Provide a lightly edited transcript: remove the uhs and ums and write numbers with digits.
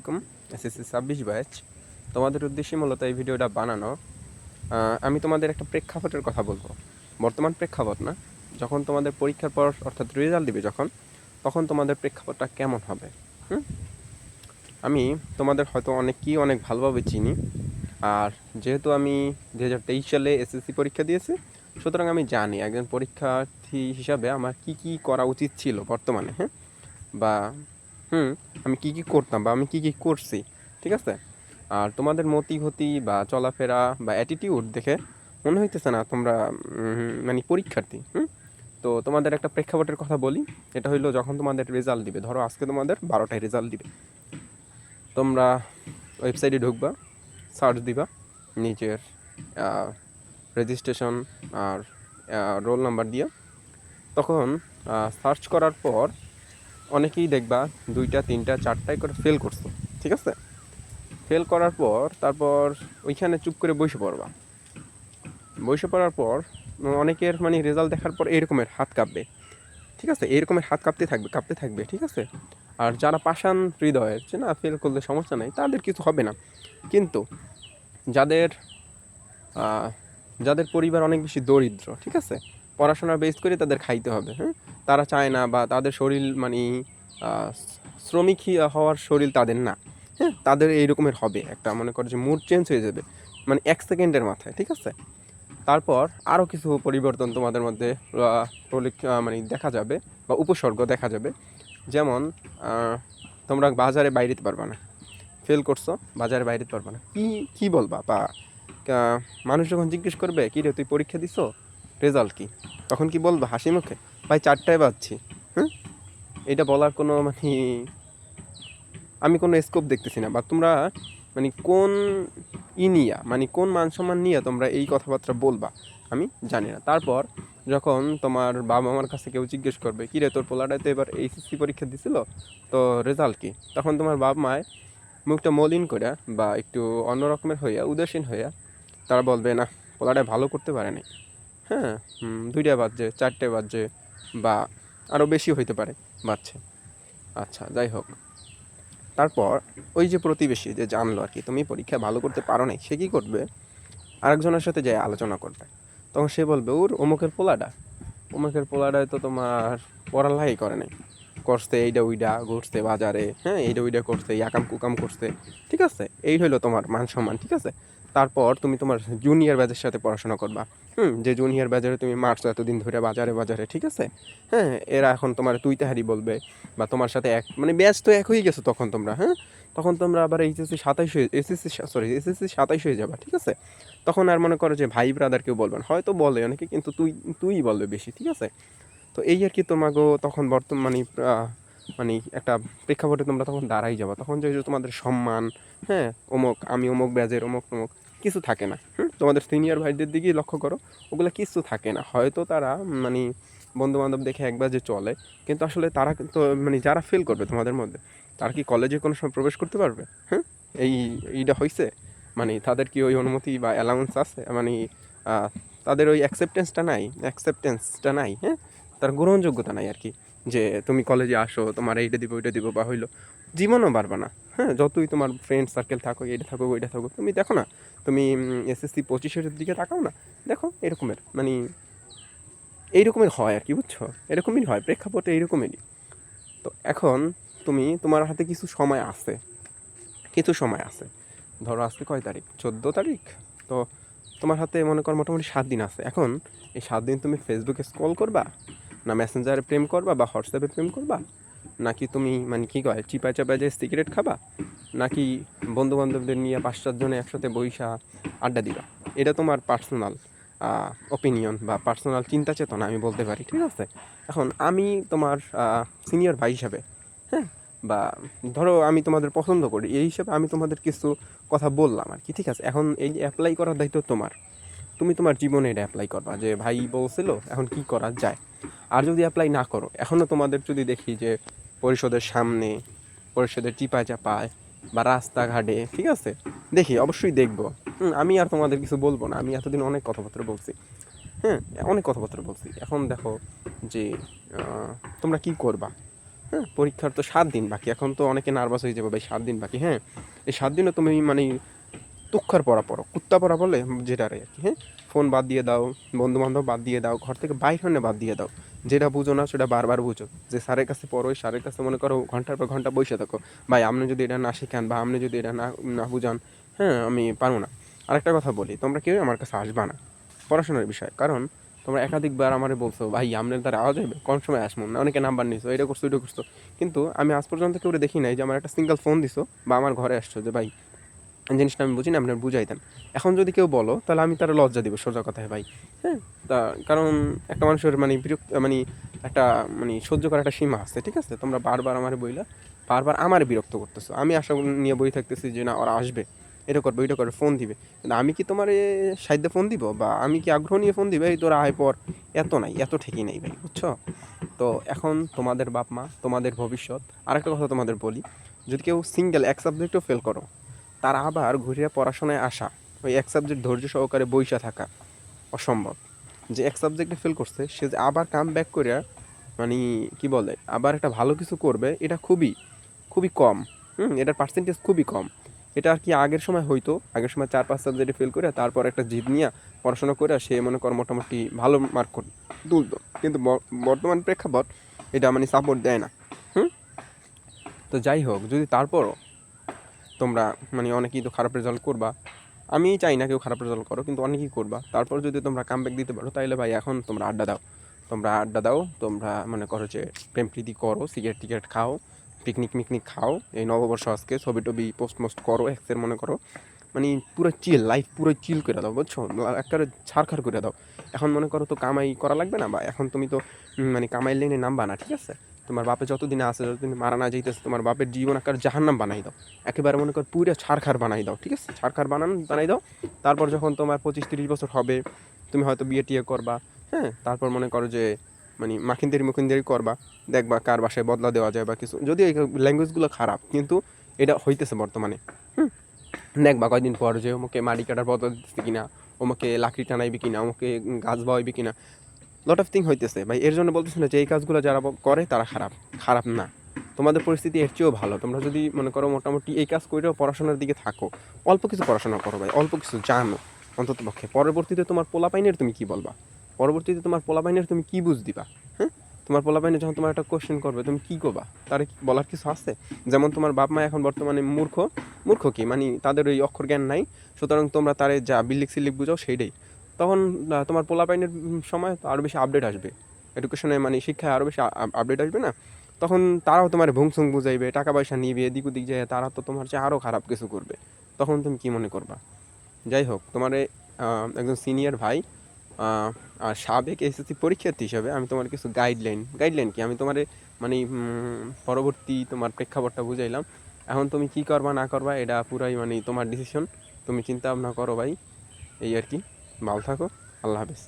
আলাইকুম। SSC 26 batch. তোমাদের উদ্দেশ্যে মূলত এই ভিডিওটা বানানো। আমি তোমাদের একটা প্রেক্ষাপটের কথা বলবো। বর্তমান প্রেক্ষাপট না, যখন তোমাদের পরীক্ষার পর অর্থাৎ রেজাল্ট দিবে যখন, তখন তোমাদের প্রেক্ষাপটটা কেমন হবে। আমি তোমাদের হয়তো অনেকেই অনেক ভালোভাবে চিনি। আর যেহেতু আমি 2023 সালে এসএসসি পরীক্ষা দিয়েছি, সুতরাং আমি জানি একজন পরীক্ষার্থী হিসাবে আমার কি করা উচিত ছিল বর্তমানে, বা আমি কি করতাম বা আমি কি করছি, ঠিক আছে? আর তোমাদের মতিগতি বা চলাফেরা বা অ্যাটিটিউড দেখে মনে হইতেছে না তোমরা মানে পরীক্ষার্থী। তো তোমাদের একটা প্রেক্ষাপটের কথা বলি। এটা হইলো যখন তোমাদের রেজাল্ট দিবে, ধরো আজকে তোমাদের 12টায় রেজাল্ট দিবে, তোমরা ওয়েবসাইটে ঢুকবা, সার্চ দিবা নিজের রেজিস্ট্রেশন আর রোল নাম্বার দিয়ে। তখন সার্চ করার পর অনেকেই দেখবা 2টা 3টা 4টায় করে ফেল করছো, ঠিক আছে? ফেল করার পর তারপর ওইখানে চুপ করে বসে পড়বা। বসে পড়ার পর অনেকের মানে রেজাল্ট দেখার পর এরকমের হাত কাঁপবে, ঠিক আছে? এরকমের হাত কাঁপতে থাকবে, ঠিক আছে? আর যারা পাষাণ হৃদয়ের, যে না ফেল করলে সমস্যা নেই, তাদের কিছু হবে না। কিন্তু যাদের যাদের পরিবার অনেক বেশি দরিদ্র, ঠিক আছে, পড়াশোনার বেস করে তাদের খাইতে হবে, তারা চায় না, বা তাদের শরীর মানে শ্রমিক হওয়ার শরীর তাদের না, তাদের এইরকমের হবে একটা, মনে করো যে মুড চেঞ্জ হয়ে যাবে মানে 1 সেকেন্ডের মাথায়, ঠিক আছে? তারপর আরও কিছু পরিবর্তন তোমাদের মধ্যে মানে দেখা যাবে, বা উপসর্গ দেখা যাবে। যেমন তোমরা বাজারে বাইরে যেতে পারবা না, ফেল করছো, বাজারে বাইরে যেতে পারবা না, কি বলবা? বা মানুষ যখন জিজ্ঞেস করবে কী রে তুই পরীক্ষা দিছো, রেজাল্ট কি, তখন কি বলবো হাসি মুখে, ভাই 4টায় পাচ্ছি? এটা বলার কোনো মানে আমি কোনো স্কোপ দেখতেছি না। বা তোমরা মানে কোন নিয়া, মানে কোন মান সম্মান নিয়ে তোমরা এই কথাবার্তা বলবা, আমি জানি না। তারপর যখন তোমার বাবা মার কাছে কেউ জিজ্ঞেস করবে কী রে তোর পোলাটাই তো এবার এইচএসসি পরীক্ষা দিছিল, তো রেজাল্ট কি, তখন তোমার বাবা মায় মুখটা মলিন করে বা একটু অন্য রকমের হইয়া, উদাসীন হইয়া তারা বলবে না, পোলাটাই ভালো করতে পারে নাই। 2টায় বাজছে, 4টায় বাজছে, বা আরও বেশি হইতে পারে বাজছে। আচ্ছা, যাই হোক। তারপর ওই যে প্রতিবেশী যে জানলো আর কি তুমি পরীক্ষা ভালো করতে পারো নাই, সে কী করবে, আরেকজনের সাথে যাই আলোচনা করবে। তখন সে বলবে ওর অমুকের পোলাডায় তো তোমার পড়ালেখাই করে নাই, করছে এইটা ওইটা, ঘুরছে বাজারে, এইটা ওইটা করছে, ইয়াকাম কুকাম করছে, ঠিক আছে? এই হইলো তোমার মান সম্মান, ঠিক আছে? তারপর তুমি তোমার জুনিয়র ব্যাচের সাথে পড়াশোনা করবা, যে জুনিয়র ব্যাচের তুমি মারছো এতদিন ধরে বাজারে, ঠিক আছে? এরা এখন তোমার তুই তাহারি বলবে, বা তোমার সাথে এক মানে ব্যাচ তো এক হয়ে গেছো তখন তোমরা, তখন তোমরা আবার এসএসসি 27 হয়ে যাবা, ঠিক আছে? তখন আর মনে করো যে ভাই ব্রাদার কেউ বলবেন, হয়তো বলে অনেকে, কিন্তু তুই বলবে বেশি, ঠিক আছে? তো এই আর কি তোমাকেও তখন বর্তমানে মানে একটা প্রেক্ষাপটে তোমরা তখন দাঁড়াই যাবা। তখন যে তোমাদের সম্মান, আমি অমুক ব্যাজের অমুক তমুক কিছু থাকে না। তোমাদের সিনিয়র ভাইদের দিকেই লক্ষ্য করো, ওগুলো কিছু থাকে না। হয়তো তারা মানে বন্ধুবান্ধব দেখে এক ব্যাজে চলে, কিন্তু আসলে তারা কিন্তু মানে যারা ফেল করবে তোমাদের মধ্যে, তারা কি কলেজে কোনো সময় প্রবেশ করতে পারবে? এই এইটা হয়েছে মানে তাদের কি ওই অনুমতি বা অ্যালাউন্স আছে? মানে তাদের ওই অ্যাকসেপ্টেন্সটা নাই, তার গ্রহণযোগ্যতা নাই আর কি, যে তুমি কলেজে আসো, তোমার এইটা দিব ওইটা দিব, বা হইলো জীবনও পারবে না। যতই তোমার ফ্রেন্ড সার্কেল থাকো, এইটা থাকো ওইটা থাকো, তুমি দেখো না, তুমি এসএসসি 25-এর দিকে তাকাও না, দেখো এরকমের মানে এইরকমের হয় আর কি, বুঝছো? এরকমই হয়, প্রেক্ষাপটে এইরকমেরই। তো এখন তোমার হাতে কিছু সময় আছে। ধরো আজকে কয় তারিখ, 14 তারিখ। তো তোমার হাতে মনে কর মোটামুটি 7 দিন আছে। এখন এই 7 দিন তুমি ফেসবুকে স্ক্রল করবা, না মেসেঞ্জারে প্রেম করবা বা হোয়াটসঅ্যাপে প্রেম করবা, নাকি তুমি মানে কী কয় চিপায় চাপায় যে সিগারেট খাবা, নাকি বন্ধুবান্ধবদের নিয়ে 5-7 জনে একসাথে বইসা আড্ডা দিবা? এটা তোমার পার্সোনাল ওপিনিয়ন বা পার্সোনাল চিন্তা চেতনা, আমি বলতে পারি, ঠিক আছে? এখন আমি তোমার সিনিয়র ভাই হিসাবে, বা ধরো আমি তোমাদের পছন্দ করি, এই হিসাবে আমি তোমাদের কিছু কথা বললাম আর কি, ঠিক আছে? এখন এই অ্যাপ্লাই করার দায়িত্ব তোমার। তুমি তোমার জীবনে এটা অ্যাপ্লাই করবা, যে ভাই বলছিল এখন কি করা যায়। আর যদি অ্যাপ্লাই না করো, এখনও তোমাদের যদি দেখি যে পরিষদের সামনে, পরিষদের চিপায় চাপায় বা রাস্তাঘাটে, ঠিক আছে, দেখি, অবশ্যই দেখবো। আমি আর তোমাদের কিছু বলবো না, আমি এতদিন অনেক কথাবার্তা বলছি, অনেক কথাবার্তা বলছি। এখন দেখো যে তোমরা কি করবা। হ্যাঁ, পরীক্ষার তো 7 দিন বাকি। এখন তো অনেকে নার্ভাস হয়ে যাবে, ভাই 7 দিন বাকি। হ্যাঁ, এই 7 দিনও তুমি মানে তুক্ষার পড়া পড়ো, কুত্তা পড়া বলে যেটারে আর কি। হ্যাঁ, ফোন বাদ দিয়ে দাও, বন্ধু-বান্ধব বাদ দিয়ে দাও, ঘর থেকে বাইর হনে বাদ দিয়ে দাও। যেটা বুঝো না সেটা বারবার বুঝো। যে স্যারের কাছে পড়ো, ওই স্যারের কাছে মনে করো ঘন্টার পর ঘন্টা বইসা থাকো। ভাই আপনি যদি এটা না শিখান বা আপনি যদি এটা না বুঝান, হ্যাঁ, আমি পারবো না। আরেকটা কথা বলি, তোমরা কেউই আমার কাছে আসবা না পড়াশোনার বিষয়। কারণ তোমরা একাধিকবার আমারে বলছো, ভাই আপনার দ্বারা আওয়াজ হইবে, কোন সময় আসবো না, অনেকে নাম্বার নিছো, এটা করছো ওইটা করছো। কিন্তু আমি আজ পর্যন্ত কেউ দেখি নাই যে আমার একটা সিঙ্গেল ফোন দিছো বা আমার ঘরে আসছো যে ভাই জিনিসটা আমি বুঝি না, আপনার বুঝাই দেন। এখন যদি কেউ বলো তাহলে আমি তার লজ্জা দিব, সোজা কথায় ভাই। হ্যাঁ, তা কারণ একটা মানুষের মানে বিরক্ত মানে একটা মানে সহ্য করার একটা সীমা আছে, ঠিক আছে? তোমরা বারবার আমার বইলা বারবার আমার বিরক্ত করতেছো। আমি আশা নিয়ে বই থাকতেছি যে না ওরা আসবে, এটা করবে ওইটা করবে, ফোন দিবে। কিন্তু আমি কি তোমার সাধ্যে ফোন দিব বা আমি কি আগ্রহ নিয়ে ফোন দিবে, এই তোরা আয় পর, এত নাই, এত ঠিকই নেই ভাই, বুঝছো? তো এখন তোমাদের বাপ মা, তোমাদের ভবিষ্যৎ। আরেকটা কথা তোমাদের বলি, যদি কেউ সিঙ্গেল এক সাবজেক্টও ফেল করো, তার আবার ঘুরিয়ে পড়াশোনায় আসা, ওই এক সাবজেক্ট ধৈর্য সহকারে বইসা থাকা অসম্ভব। যে এক সাবজেক্টে ফেল করছে সে যে আবার কাম ব্যাক করে মানে কি বলে আবার একটা ভালো কিছু করবে, এটা খুবই খুবই কম। এটার পার্সেন্টেজ খুবই কম। এটা আর কি আগের সময় হইতো, আগের সময় 4-5 সাবজেক্টে ফেল করে তারপর একটা জিদ নিয়ে পড়াশোনা করে সে মনে কর মোটামুটি ভালো মার্ক তুলতো। কিন্তু বর্তমান প্রেক্ষাপট এটা মানে সাপোর্ট দেয় না। হুম তো যাই হোক, যদি তারপরও তোমরা মানে অনেকেই তো খারাপ রেজাল্ট করবা, আমি চাই না কেউ খারাপ রেজাল্ট করো, কিন্তু অনেকেই করবা। তারপর যদি তোমরা কামব্যাক দিতে পারো তাহলে ভাই এখন তোমরা আড্ডা দাও, তোমরা আড্ডা দাও, তোমরা মনে করো যে প্রেম প্রীতি করো, সিগারেট টিগারেট খাও, পিকনিক মিকনিক খাও, এই নববর্ষ আজকে ছবি টবি পোস্ট মোস্ট করো, এক্সের মনে করো মানে পুরো চিল লাইফ, পুরো চিল করে দাও, বুঝছো? একেবারে ছাড়খাড় করে দাও। এখন মনে করো তো কামাই করা লাগবে না, বা এখন তুমি তো মানে কামাইয়ের লাইনে নামবা না, ঠিক আছে? তোমার বাপে যতদিন আছে, যতদিন মারা না যাইতেছে, তোমার বাপের জীবন আকার জাহান্নাম বানাই দাও, একেবারে মনে কর পুরো ছাড়খাড় বানাই দাও, ঠিক আছে? ছাড়খাড় বানাই দাও। তারপর যখন তোমার 25-30 বছর হবে, তুমি হয়তো বিয়ে টিয়ে করবা। হ্যাঁ, তারপর মনে করো যে মানে মাখিন্দারি করবা, দেখবা কার বাসায় বদলা দেওয়া যায় বা কিছু, যদি এই ল্যাঙ্গুয়েজগুলো খারাপ, কিন্তু এটা হইতেছে বর্তমানে। হুম দেখবা কয়দিন পর যে ওমকে মাটি কাটার বদলা দিতেছে কিনা, ওমকে লাকড়ি টানাইবে কিনা, ওমকে গাছ বাওয়াইবে কিনা, লট অফ থিং হইতেছে ভাই। এর জন্য বলতেছি না যে এই কাজগুলো যারা করে তারা খারাপ, খারাপ না। তোমাদের পরিস্থিতি এর চেয়েও ভালো। তোমরা যদি মনে করো মোটামুটি এই কাজ করেও পড়াশোনার দিকে থাকো, অল্প কিছু পড়াশোনা করো ভাই, অল্প কিছু জানো অন্তত পক্ষে, পরবর্তীতে তোমার পোলাপাইনের তুমি কি বলবা, পরবর্তীতে তোমার পোলাপাইনের তুমি কি বুঝ দিবা? হ্যাঁ, তোমার পোলাপাইনে যখন তোমার একটা কোশ্চেন করবে তুমি কি করবা, তার কি বলার কিছু আছে? যেমন তোমার বাপ মা এখন বর্তমানে মূর্খ, মূর্খ কি মানে তাদের ওই অক্ষর জ্ঞান নাই, সুতরাং তোমরা তারে যা বিল্লিক সিল্লিক বুঝাও সেইটাই। তখন তোমার পোলাপাইনের সময় তো আরও বেশি আপডেট আসবে, এডুকেশনে মানে শিক্ষায় আরও বেশি আপডেট আসবে না? তখন তারাও তোমার ভুংসুং বুঝাইবে, টাকা পয়সা নিবে, এদিক ওদিক যায়, তারা তো তোমার চেয়ে আরও খারাপ কিছু করবে। তখন তুমি কি মনে করবা? যাই হোক, তোমার একজন সিনিয়র ভাই আর সাবেক এসএসসি পরীক্ষার্থী হিসাবে আমি তোমার কিছু গাইডলাইন কি আমি তোমার মানে পরবর্তী তোমার প্রেক্ষাপটটা বুঝাইলাম। এখন তুমি কি করবা না করবা এটা পুরাই মানে তোমার ডিসিশন, তুমি চিন্তা ভাবনা করো ভাই। এই আর কি, ভালো থাকো, আল্লাহ হাফেজ।